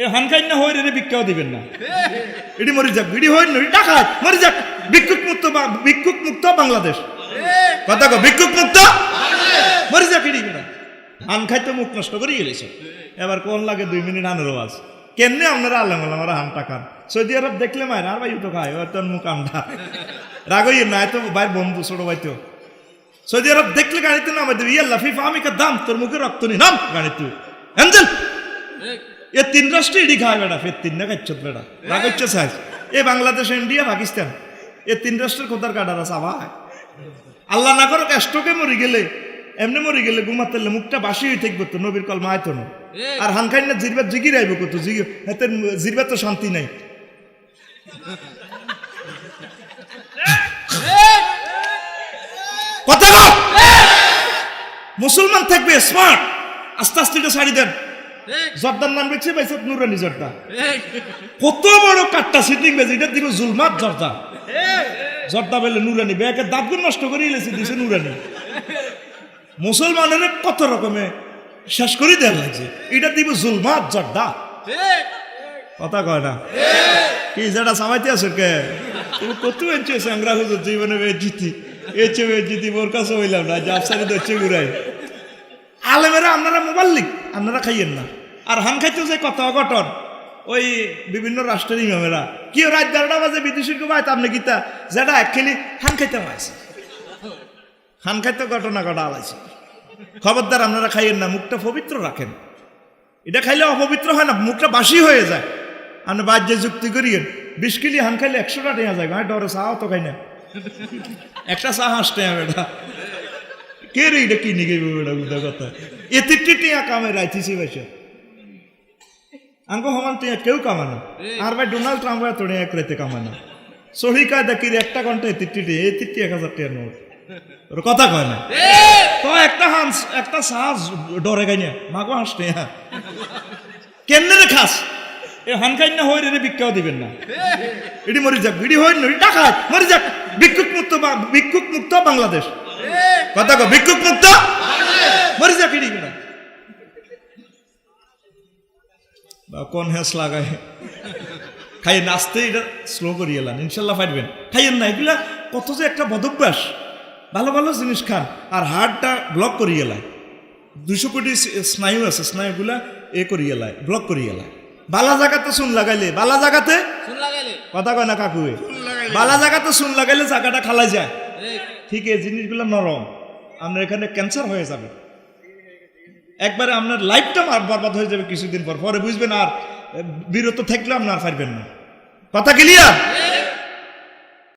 এ হানখাই না হয়ে রে ভিক্ষাও দিবেন না, এটি মরি যাক, এটি হই না ডাকাত মরি যাক। ভিক্ষুক মুক্ত বাংলাদেশ, কথা কো ভিক্ষুক মুক্ত মরি যাক। এটি হান খাইতে মুখ নষ্ট করে গেলেছে। এবার কোন লাগে 2 মিনিট আনের আওয়াজ কেমনে আপনারা আল্লাহ আমার হান টাকান। সৌদি আরব দেখলে মায়ের আর ভাই তো খায় তোর মুখ আমটা রাগই না, এত ভাইয়ের বন্ধু ছোট ভাই তো। সৌদি আরব দেখলে গাড়িতে নামাই দেবে, ইয়া লাফিফা আমি দাম তোর মুখে রক্ত নি নাম গাড়ি তুই এঞ্জেল। এ 3 রাষ্ট্রে এডি খায় বেড়া, ফের 3 না খাচ্ছ বেড়া রাগচ্ছ সাইজ। এ বাংলাদেশ, ইন্ডিয়া, পাকিস্তান, এ 3 রাষ্ট্রের কোথার কাটার আছে আবার। আল্লাহ না করো স্ট্রোকে মরি গেলে, এমনি মরি গেলে ঘুমাতে মুখটা বাসি হয়ে থাকবে তো, নবীর কলমা আয়তো না। আর হানখাই না জিরবার জিগির আইব কত জিরবার তো শান্তি নাই। কথা বল, মুসলমান থাকবে স্মার্ট, আস্তে আস্তে এটা ছাড়ি দেন। জর্দার নাম রেখেছে ভাই নুরানি জর্দা, কত বড় কাটটা সিটিং বেজ, এটা দিব জুলমাত জর্দা। জর্দা বলে নুরানি, ব্যাগের দাঁতগুলো নষ্ট করে এলেছে দিছে নুরানি। মুসলমানের কত রকমে শেষ করে দেওয়ার লাগছে, এটা দিব জুলমাত জর্দা। কথা কয় না কি যেটা সামাইতে আছে কে তুমি কত এনছে সংগ্রাহ জীবনে জিতি এছে জিতি ওর কাছে হইলাম না যে আফসারি দচ্ছে ঘুরাই। আলেমেরা আপনারা মোবাইল লিখ, আপনারা খাইয়েন না। আর হান খাইতেও যে কথা অঘটন, ওই বিভিন্ন রাষ্ট্রের ইমামেরা কি রাত 12টা বাজে বিদেশি ভাই আপনি গীতা যেটা এক খেলি হান খাইতে আছে, হান খাইতে ঘটনা ঘটা আলাইছে। খবরদার আপনারা খাইয়েন না, মুখটা পবিত্র রাখেন। এটা খাইলে অপবিত্র হয় না, মুখটা বাসি হয়ে যায়। আপনি বাজ্যে যুক্তি করিয়েন 20 কিলি হান খাইলে 100টা টেয়া যায়। ভাই ডরে চাও তো খাই না, একটা চা হাসতে বেটা কে রে এটা কিনে গেবে বেটা বুঝা কথা। এতে টিয়া কামে রাইতেছি বেশি আঙ্গো সমান টিয়া কেউ কামানো। আর ভাই ডোনাল্ড ট্রাম্প তোড়ে এক রাইতে কামানো সহি কায়দা কিরে 1 ঘন্টা এতে 1000 টাকা নোট ওর কথা কয় না তো। একটা সাজ ডরে গাই না মাগো হাসতে কেমনে রে খাস। এ হানখাই না হয়ে রে ভিক্ষাও দিবেন না, এটি মরি যাক, এটি হই না ডাকাত মরি যাক। ভিক্ষুক মুক্ত বাংলাদেশ, কথা কো ভিক্ষুক মুক্ত মরি যাক। এটি না কোন হ্যাস লাগায় খাইয়ে নাচতে, এটা স্লো করি এলাম ইনশাল্লাহ পারবেন। খাইয়েন না এগুলা কত যে একটা বদভ্যাস। ভালো ভালো জিনিস খান আর হার্টটা ব্লক করি এলায়। 200 কোটি স্নায়ু আছে, স্নায়ুগুলা করি এলায় ব্লক করি এলায়। বালা জায়গাতে চুন লাগাইলে, বালা জায়গাতে কথা কয় না কাকু, বালা জায়গাতে চুন লাগাইলে জায়গাটা খালাই যায়। ঠিক এই জিনিসগুলো নরম, আপনার এখানে ক্যান্সার হয়ে যাবে একবারে, আপনার লাইফটা বরবাদ হয়ে যাবে কিছুদিন পর। পরে বুঝবেন আর বিরত থাকলে আপনার পারবেন না। কথা ক্লিয়ার?